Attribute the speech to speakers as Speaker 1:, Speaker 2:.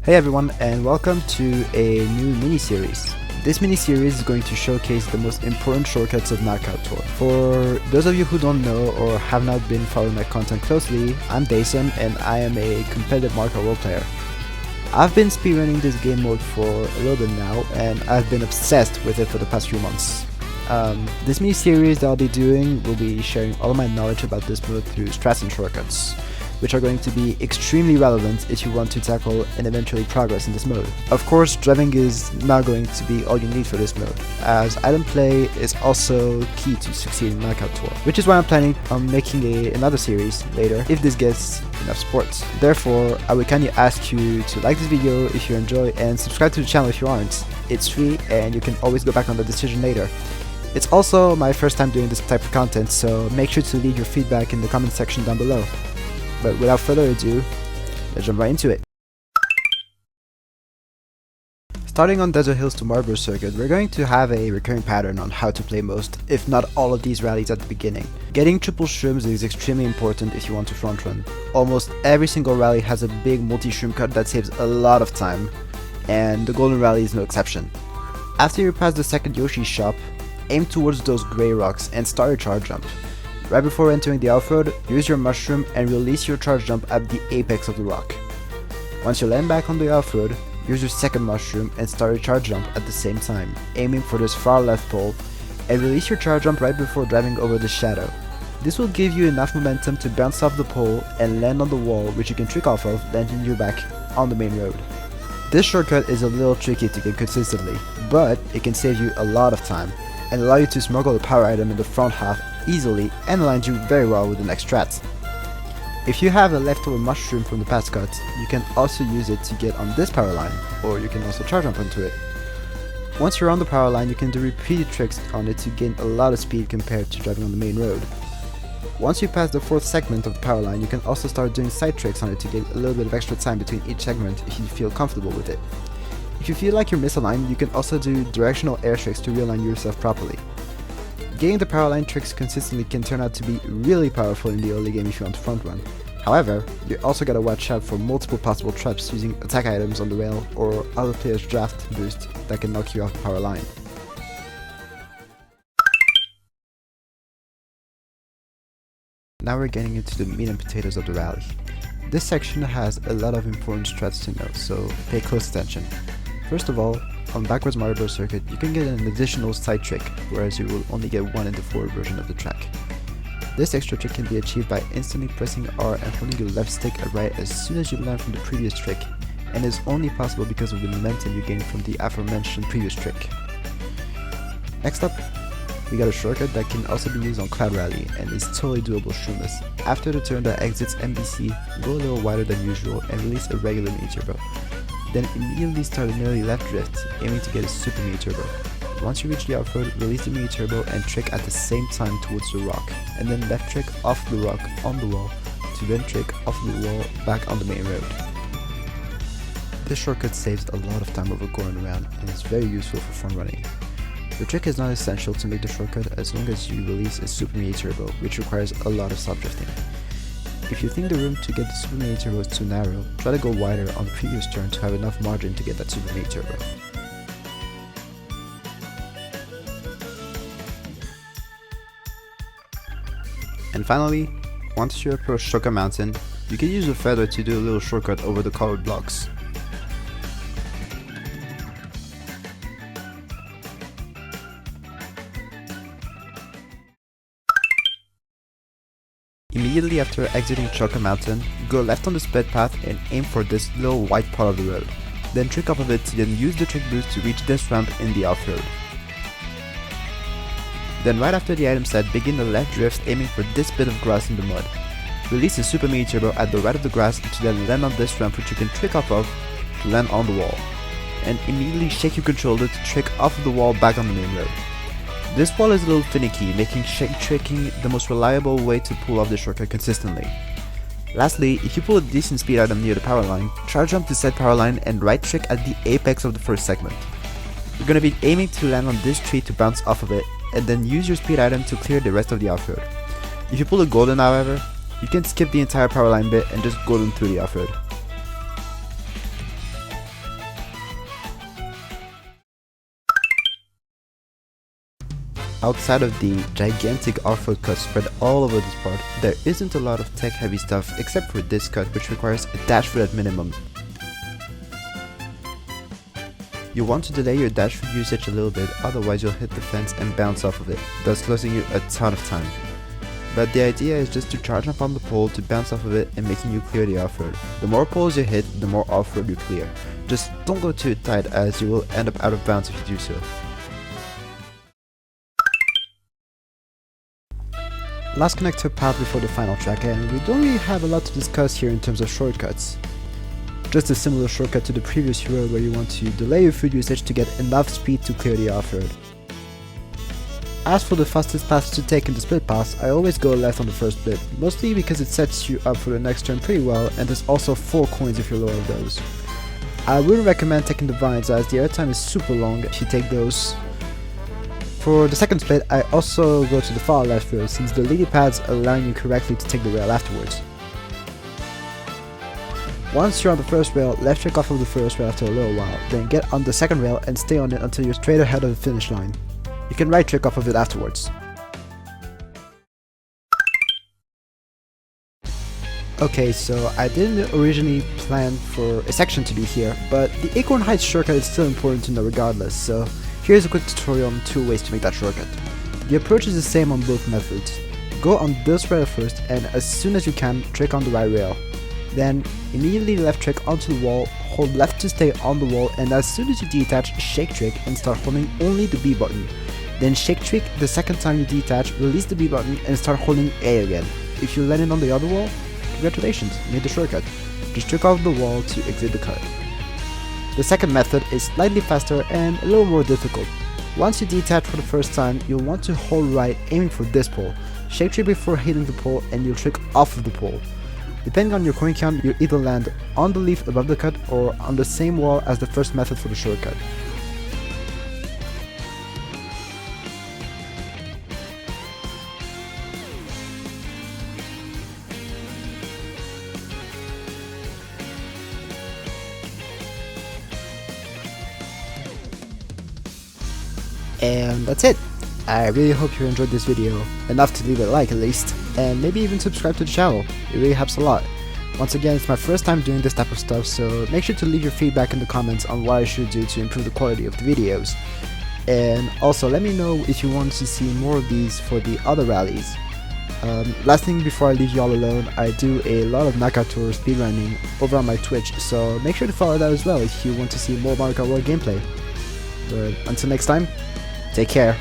Speaker 1: Hey everyone, and welcome to a new mini-series. This mini-series is going to showcase the most important shortcuts of Mario Kart Tour. For those of you who don't know or have not been following my content closely, I'm Dason and I am a competitive Mario Kart World player. I've been speedrunning this game mode for a little bit now, and I've been obsessed with it for the past few months. This mini-series that I'll be doing will be sharing all of my knowledge about this mode through strats and shortcuts, which are going to be extremely relevant if you want to tackle and eventually progress in this mode. Of course, driving is not going to be all you need for this mode, as item play is also key to succeeding in Mario Kart Tour, which is why I'm planning on making another series later if this gets enough support. Therefore, I would kindly ask you to like this video if you enjoy and subscribe to the channel if you aren't. It's free and you can always go back on the decision later. It's also my first time doing this type of content, so make sure to leave your feedback in the comment section down below. But without further ado, let's jump right into it. Starting on Desert Hills to Marlboro Circuit, we're going to have a recurring pattern on how to play most, if not all of these rallies at the beginning. Getting triple shrooms is extremely important if you want to front run. Almost every single rally has a big multi-shroom cut that saves a lot of time, and the Golden Rally is no exception. After you pass the second Yoshi shop, aim towards those grey rocks and start your charge jump. Right before entering the off-road, use your mushroom and release your charge jump at the apex of the rock. Once you land back on the off-road, use your second mushroom and start your charge jump at the same time, aiming for this far left pole, and release your charge jump right before driving over the shadow. This will give you enough momentum to bounce off the pole and land on the wall, which you can trick off of, landing you back on the main road. This shortcut is a little tricky to get consistently, but it can save you a lot of time and allow you to smuggle the power item in the front half easily and aligns you very well with the next strat. If you have a leftover mushroom from the past cut, you can also use it to get on this power line, or you can also charge jump onto it. Once you're on the power line, you can do repeated tricks on it to gain a lot of speed compared to driving on the main road. Once you pass the fourth segment of the power line, you can also start doing side tricks on it to get a little bit of extra time between each segment if you feel comfortable with it. If you feel like you're misaligned, you can also do directional air tricks to realign yourself properly. Getting the power line tricks consistently can turn out to be really powerful in the early game if you want to front run. However, you also gotta watch out for multiple possible traps using attack items on the rail or other players' draft boost that can knock you off the power line. Now we're getting into the meat and potatoes of the rally. This section has a lot of important strats to know, so pay close attention. First of all, on backwards Mario Circuit, you can get an additional side trick, whereas you will only get one in the forward version of the track. This extra trick can be achieved by instantly pressing R and holding your left stick at right as soon as you land from the previous trick, and is only possible because of the momentum you gain from the aforementioned previous trick. Next up, we got a shortcut that can also be used on Cloud Rally and is totally doable shroomless. After the turn that exits MBC, go a little wider than usual and release a regular mini turbo. Then immediately start a nearly left drift, aiming to get a super mini turbo. Once you reach the off-road, release the mini turbo and trick at the same time towards the rock, and then left trick off the rock on the wall, to then trick off the wall back on the main road. This shortcut saves a lot of time over going around and is very useful for front running. The trick is not essential to make the shortcut as long as you release a super mini turbo, which requires a lot of stop drifting. If you think the room to get the super mini turbo is too narrow, try to go wider on the previous turn to have enough margin to get that super mini turbo. And finally, once you approach Shoka Mountain, you can use a feather to do a little shortcut over the colored blocks. Immediately after exiting Choka Mountain, go left on the sped path and aim for this little white part of the road. Then trick off of it to then use the trick boost to reach this ramp in the off-road. Then right after the item set, begin the left drift aiming for this bit of grass in the mud. Release the super mini turbo at the right of the grass to then land on this ramp which you can trick off of to land on the wall. And immediately shake your controller to trick off of the wall back on the main road. This wall is a little finicky, making shake tricking the most reliable way to pull off the shortcut consistently. Lastly, if you pull a decent speed item near the power line, charge jump to said power line and right trick at the apex of the first segment. You're gonna be aiming to land on this tree to bounce off of it, and then use your speed item to clear the rest of the off-road. If you pull a golden, however, you can skip the entire power line bit and just golden through the off-road. outside of the gigantic off-road cuts spread all over this part, there isn't a lot of tech heavy stuff except for this cut, which requires a dash foot at minimum. You want to delay your dash foot usage a little bit, otherwise you'll hit the fence and bounce off of it, thus losing you a ton of time. But the idea is just to charge up on the pole to bounce off of it and making you clear the off-road. The more poles you hit, the more off-road you clear. Just don't go too tight, as you will end up out of bounds if you do so. Last connector path before the final track, and we don't really have a lot to discuss here in terms of shortcuts. Just a similar shortcut to the previous road where you want to delay your food usage to get enough speed to clear the off-road. As for the fastest path to take in the split pass, I always go left on the first split, mostly because it sets you up for the next turn pretty well, and there's also 4 coins if you lower those. I wouldn't recommend taking the vines as the airtime is super long if you take those. For the second split, I also go to the far left rail since the lily pads allow you correctly to take the rail afterwards. Once you're on the first rail, left trick off of the first rail after a little while, then get on the second rail and stay on it until you're straight ahead of the finish line. You can right trick off of it afterwards. Okay, so I didn't originally plan for a section to be here, but the Acorn Heights shortcut is still important to know regardless, so here's a quick tutorial on 2 ways to make that shortcut. The approach is the same on both methods. Go on this rail first, and as soon as you can, trick on the right rail. Then immediately left trick onto the wall, hold left to stay on the wall, and as soon as you detach, shake trick and start holding only the B button. Then shake trick the second time you detach, release the B button and start holding A again. If you land it on the other wall, congratulations, you made the shortcut. Just trick off the wall to exit the cut. The second method is slightly faster and a little more difficult. Once you detach for the first time, you'll want to hold right aiming for this pole. Shake trick before hitting the pole and you'll trick off of the pole. Depending on your coin count, you'll either land on the leaf above the cut or on the same wall as the first method for the shortcut. And that's it. I really hope you enjoyed this video, enough to leave a like at least, and maybe even subscribe to the channel, it really helps a lot. Once again, it's my first time doing this type of stuff, so make sure to leave your feedback in the comments on what I should do to improve the quality of the videos. And also let me know if you want to see more of these for the other rallies. Last thing before I leave you all alone, I do a lot of knockout tour speedrunning over on my Twitch, so make sure to follow that as well if you want to see more Mario Kart World gameplay. But until next time, take care.